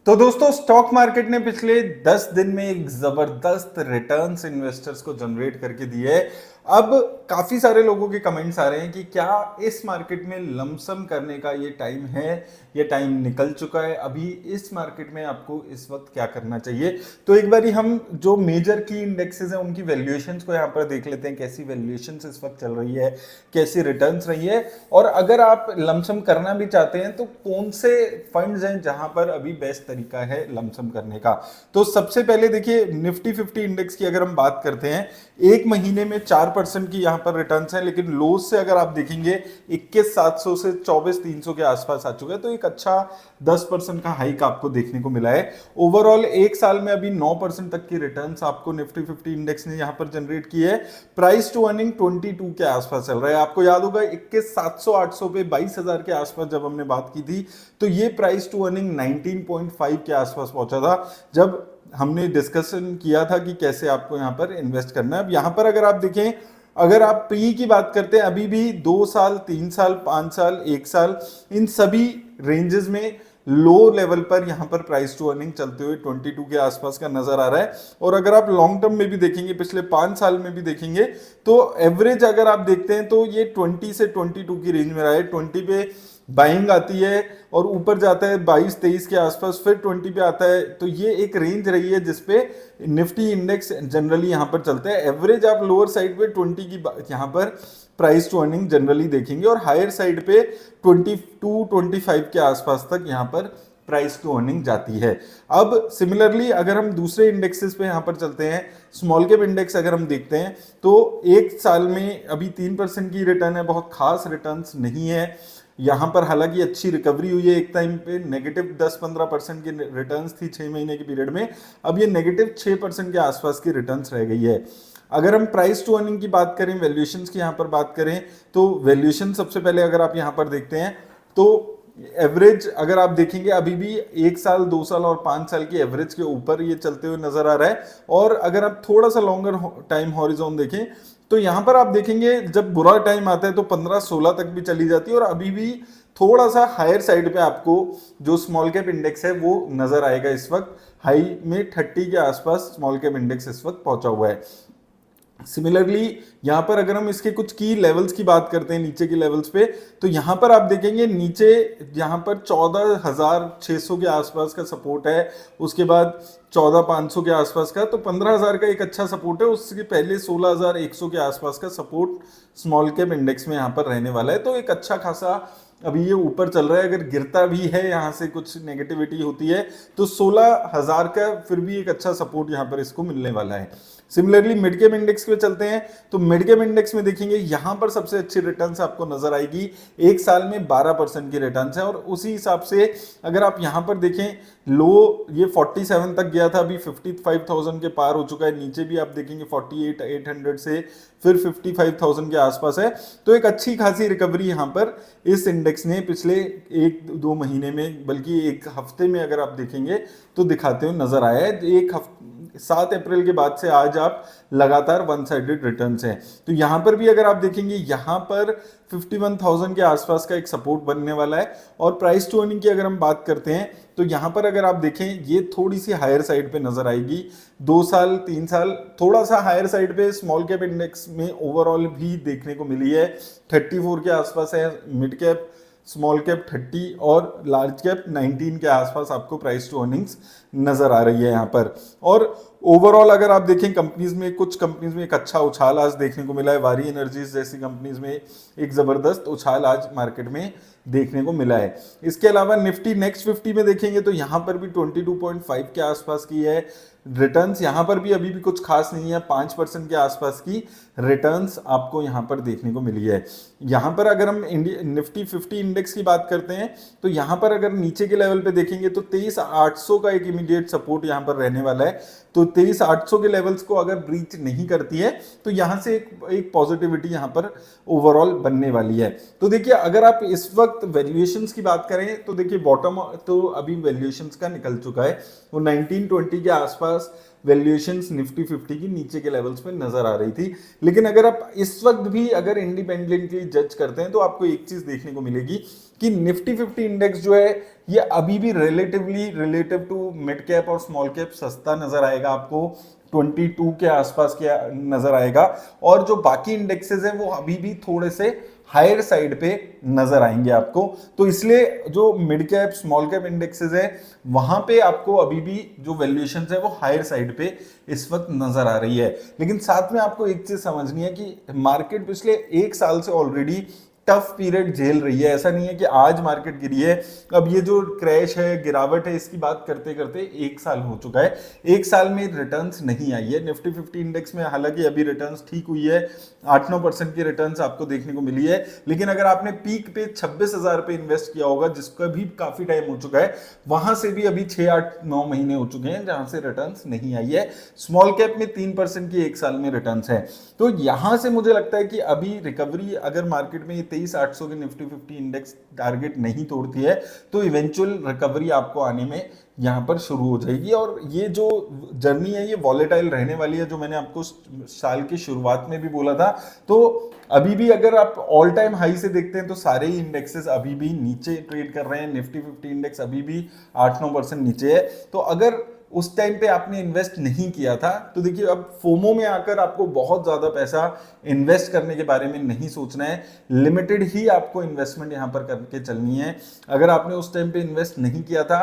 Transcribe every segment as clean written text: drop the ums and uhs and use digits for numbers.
तो दोस्तों stock market ने पिछले 10 दिन में एक जबरदस्त रिटर्न्स इन्वेस्टर्स को जनरेट करके दिए है। अब काफी सारे लोगों के कमेंट्स आ रहे हैं कि क्या इस मार्केट में लमसम करने का ये टाइम है, ये टाइम निकल चुका है, अभी इस मार्केट में आपको इस वक्त क्या करना चाहिए। तो एक बारी हम जो मेजर की इंडेक्सेस हैं उनकी वैल्यूएशंस को यहाँ पर देख लेते हैं, कैसी वैल्यूएशंस इस वक्त चल रही है, कैसी रिटर्न्स रही है, और अगर आप लमसम करना भी चाहते हैं तो कौन से फंड्स हैं जहां पर अभी बेस्ट तरीका है लमसम करने का। तो सबसे पहले देखिए निफ्टी 50 इंडेक्स की अगर हम बात करते हैं, एक महीने में 4% की यहां पर रिटर्न्स है, लेकिन लोज से अगर आप देखेंगे 21,700 से 24,300 के आसपास आ चुका है, तो एक अच्छा 10% का हाइक आपको देखने को मिला है। ओवरऑल एक साल में अभी 9% तक की रिटर्न्स आपको निफ्टी 50 इंडेक्स ने यहां पर जनरेट की है। प्राइस टू अर्निंग 22 के आसपास चल रहा है। आपको याद होगा 21,700 800 पे 22,000 के आसपास जब हमने बात की थी, तो ये प्राइस टू अर्निंग 19.5 के आसपास पहुंचा था जब हमने डिस्कशन किया था कि कैसे आपको यहां पर इन्वेस्ट करना है। अब यहां पर अगर आप देखें, अगर आप पी की बात करते हैं, अभी भी 2 साल 3 साल 5 साल 1 साल इन सभी रेंजेस में लो लेवल पर यहां पर प्राइस टू अर्निंग चलते हुए 22 के आसपास का नजर आ रहा है। और अगर आप लॉन्ग टर्म में भी देखेंगे, पिछले 5 साल में भी देखेंगे, तो एवरेज अगर आप देखते हैं तो ये 20 से 22 की रेंज में रहा है। 20 पे बाइंग आती है और ऊपर जाता है 22-23 के आसपास, फिर 20 पे आता है। तो ये एक रेंज रही है जिसपे निफ्टी इंडेक्स जनरली यहां पर चलते हैं। एवरेज आप लोअर साइड पे 20 की यहां पर प्राइस टू अर्निंग जनरली देखेंगे और हायर साइड पे 22-25 के आसपास तक यहां पर प्राइस टू अर्निंग जाती है। अब सिमिलरली अगर हम दूसरे इंडेक्सेस पे यहां पर चलते हैं, स्मॉल कैप इंडेक्स अगर हम देखते हैं तो एक साल में अभी 3% की रिटर्न है, बहुत खास रिटर्न्स नहीं है यहां पर। हालांकि अच्छी रिकवरी हुई है, एक टाइम पे नेगेटिव 10-15% की रिटर्न्स थी 6 महीने के पीरियड में, अब ये नेगेटिव 6% के आसपास की रिटर्न्स रह गई है। अगर हम प्राइस टू अर्निंग की बात करें, वैल्यूएशंस की यहां पर बात करें, तो वैल्यूएशन सबसे पहले अगर आप यहां पर देखते हैं तो एवरेज अगर आप देखेंगे अभी भी 1 साल 2 साल और 5 साल की एवरेज के ऊपर ये चलते हुए नजर आ रहा है। और अगर आप थोड़ा सा लॉन्गर टाइम हॉरिजॉन देखें तो यहां पर आप देखेंगे जब बुरा टाइम आता है तो 15-16 तक भी चली जाती है, और अभी भी थोड़ा सा हायर साइड पे आपको जो स्मॉल कैप इंडेक्स है वो नजर आएगा। इस वक्त हाई में 30 के आसपास स्मॉल कैप इंडेक्स इस वक्त पहुंचा हुआ है। सिमिलरली यहां पर अगर हम इसके कुछ की लेवल्स की बात करते हैं नीचे की लेवल्स पे, तो यहां पर आप देखेंगे नीचे यहां पर 14,600 के आसपास का सपोर्ट है, उसके बाद 14,500 के आसपास का, तो 15,000 का एक अच्छा सपोर्ट है। उसके पहले 16,100 के आसपास का सपोर्ट स्मॉल कैप इंडेक्स में यहां पर रहने वाला है। तो एक अच्छा खासा अभी ये ऊपर चल रहा है। अगर गिरता भी है, यहां से कुछ नेगेटिविटी होती है, तो 16,000 का फिर भी एक अच्छा सपोर्ट यहां पर इसको मिलने वाला है। सिमिलरली मिड कैप इंडेक्स पे चलते हैं, तो मिड कैप इंडेक्स में देखेंगे यहां पर सबसे अच्छी रिटर्न्स आपको नजर आएगी। एक साल में 12% की रिटर्न्स है, और उसी हिसाब से अगर आप यहां पर देखें, लो ये 47 तक गया था, अभी 55,000 के पार हो चुका है। नीचे भी आप देखेंगे 48,800 से फिर 55,000 के आसपास है। तो एक अच्छी खासी रिकवरी यहां पर इस इंडेक्स ने पिछले 1-2 महीने में, बल्कि एक हफ्ते में अगर आप देखेंगे तो दिखाते हुए नजर आया है। 7 अप्रैल के बाद से आज आप लगातार वन साइडेड रिटर्न्स हैं। तो यहां पर भी अगर आप देखेंगे, यहां पर 51,000 के आसपास का एक सपोर्ट बनने वाला है। और प्राइस टू अर्निंग की अगर हम बात करते हैं तो यहां पर अगर आप देखें ये थोड़ी सी हायर साइड पे नजर आएगी। 2 साल 3 साल थोड़ा सा हायर साइड पे स्मॉल कैप इंडेक्स में ओवरऑल भी देखने को मिली है। 34 के आसपास है मिड कैप, स्मॉल कैप 30 और लार्ज कैप 19 के आसपास आपको प्राइस टू अर्निंग्स नजर आ रही है यहां पर। और ओवरऑल अगर आप देखें कंपनीज में, कुछ कंपनीज में एक अच्छा उछाल आज देखने को मिला है। वारी एनर्जीज जैसी कंपनीज में एक जबरदस्त उछाल आज मार्केट में देखने को मिला है। इसके अलावा निफ्टी नेक्स्ट 50 में देखेंगे तो यहां पर भी 22.5 के आसपास की है रिटर्न्स। यहां पर भी अभी भी कुछ खास नहीं है, 5% के आसपास की रिटर्न्स आपको यहां पर देखने को मिली है। यहां पर अगर हम निफ्टी 50 इंडेक्स की बात करते हैं तो यहां पर अगर नीचे के लेवल पे देखेंगे तो 23,800 का एक इमीडिएट सपोर्ट यहां पर रहने वाला है। तो 23,800 के लेवल्स को अगर ब्रीच नहीं करती है तो यहां से एक पॉजिटिविटी यहां पर ओवरऑल बनने वाली है। तो देखिए अगर आप इस वक्त वक्त वैल्यूएशंस की बात करें तो देखिए बॉटम तो अभी वैल्यूएशंस का निकल चुका है, वो 1920 के आसपास वैल्यूएशंस निफ्टी 50 की नीचे के लेवल्स पे नजर आ रही थी। लेकिन अगर आप इस वक्त भी अगर इंडिपेंडेंटली जज करते हैं तो आपको एक चीज देखने को मिलेगी कि निफ्टी 50 इंडेक्स जो है ये अभी भी रिलेटिव टू मिड कैप और स्मॉल कैप सस्ता नजर आएगा आपको, 22 के आसपास के नजर आएगा। और जो बाकी इंडेक्सेस हैं वो अभी भी थोड़े से हायर साइड पे नजर आएंगे आपको। तो इसलिए जो mid cap small cap indexes है वहां पे आपको अभी भी जो वैल्यूएशंस है वो हायर साइड पे इस वक्त नजर आ रही है। लेकिन साथ में आपको एक चीज समझनी है कि मार्केट पिछले एक साल से ऑलरेडी टफ पीरियड झेल रही है। ऐसा नहीं है कि आज मार्केट गिरी है, अब ये जो क्रैश है गिरावट है इसकी बात करते करते एक साल हो चुका है। एक साल में रिटर्न्स नहीं आई है निफ्टी 50 इंडेक्स में, हालांकि अभी रिटर्न्स ठीक हुई है, 8-9% की रिटर्न्स आपको देखने को मिली है। लेकिन अगर आपने पीक पे 26,000 पे इन्वेस्ट किया होगा जिसका भी काफी टाइम हो चुका है, वहां से भी अभी 6-8-9 महीने हो चुके हैं जहां से रिटर्न्स नहीं आई है। स्मॉल कैप में 3% की एक साल में रिटर्न्स है। तो यहां से मुझे लगता है कि अभी रिकवरी अगर मार्केट में 23,800 की निफ्टी 50 इंडेक्स टारगेट नहीं तोड़ती है तो इवेंचुअल रिकवरी आपको आने में यहां पर शुरू हो जाएगी। और ये जो जर्नी है ये वॉलेटाइल रहने वाली है, जो मैंने आपको साल की शुरुआत में भी बोला था। तो अभी भी अगर आप ऑल टाइम हाई से देखते हैं तो सारे ही इंडेक्सेस अभी भी नीचे ट्रेड कर रहे हैं, निफ्टी 50 इंडेक्स अभी भी 8-9% नीचे है। तो अगर उस टाइम पे आपने इन्वेस्ट नहीं किया था तो देखिए अब फोमो में आकर आपको बहुत ज्यादा पैसा इन्वेस्ट करने के बारे में नहीं सोचना है, लिमिटेड ही आपको इन्वेस्टमेंट यहां पर करके चलनी है। अगर आपने उस टाइम पे इन्वेस्ट नहीं किया था,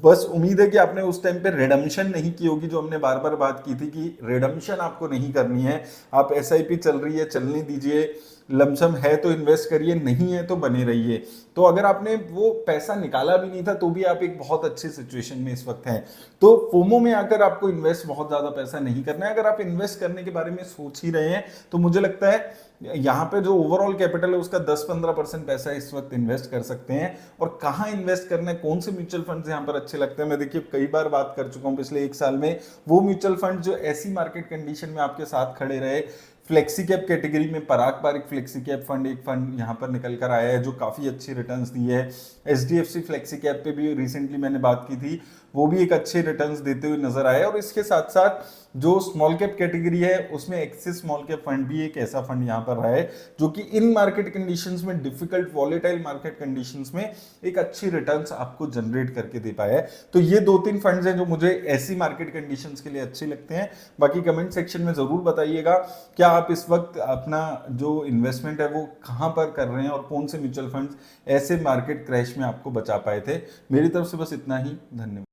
बस उम्मीद है कि आपने उस टाइम पे रिडम्पशन नहीं की होगी, जो हमने बार बार बात की थी कि रिडम्पशन आपको नहीं करनी है। आप एसआईपी चल रही है चलने दीजिए, लमसम है तो इन्वेस्ट करिए, नहीं है तो बने रहिए। तो अगर आपने वो पैसा निकाला भी नहीं था तो भी आप एक बहुत अच्छी सिचुएशन में इस वक्त हैं। तो फोमो में आकर आपको इन्वेस्ट बहुत ज्यादा पैसा नहीं करना है। अगर आप इन्वेस्ट करने के बारे में सोच ही रहे हैं तो मुझे लगता है यहाँ पे जो ओवरऑल कैपिटल है उसका 10-15% पैसा इस वक्त इन्वेस्ट कर सकते हैं। और कहाँ इन्वेस्ट करना है, कौन से म्यूचुअल फंड्स यहाँ पर अच्छे लगते हैं, मैं देखिए कई बार बात कर चुका हूँ पिछले एक साल में। वो म्यूचुअल फंड जो ऐसी मार्केट कंडीशन में आपके साथ खड़े रहे, फ्लेक्सी कैप कैटेगरी में पराग पारिक फ्लेक्सी कैप फंड एक फंड यहाँ पर निकल कर आया है जो काफी अच्छी रिटर्न्स दी है। एचडीएफसी फ्लेक्सी कैप पे भी रिसेंटली मैंने बात की थी, वो भी एक अच्छे रिटर्न्स देते हुए नजर आए। और इसके साथ साथ जो स्मॉल कैप कैटेगरी है उसमें एक्सिस स्मॉल कैप फंड भी एक ऐसा फंड यहाँ पर रहा है जो कि इन मार्केट कंडीशंस में, डिफिकल्ट वॉलेटाइल मार्केट कंडीशंस में एक अच्छी रिटर्न्स आपको जनरेट करके दे पाया है। तो ये 2-3 फंड्स हैं जो मुझे ऐसी मार्केट कंडीशंस के लिए अच्छे लगते हैं। बाकी कमेंट सेक्शन में जरूर बताइएगा क्या आप इस वक्त अपना जो इन्वेस्टमेंट है वो कहाँ पर कर रहे हैं और कौन से म्यूचुअल फंड्स ऐसे मार्केट क्रैश में आपको बचा पाए थे। मेरी तरफ से बस इतना ही, धन्यवाद।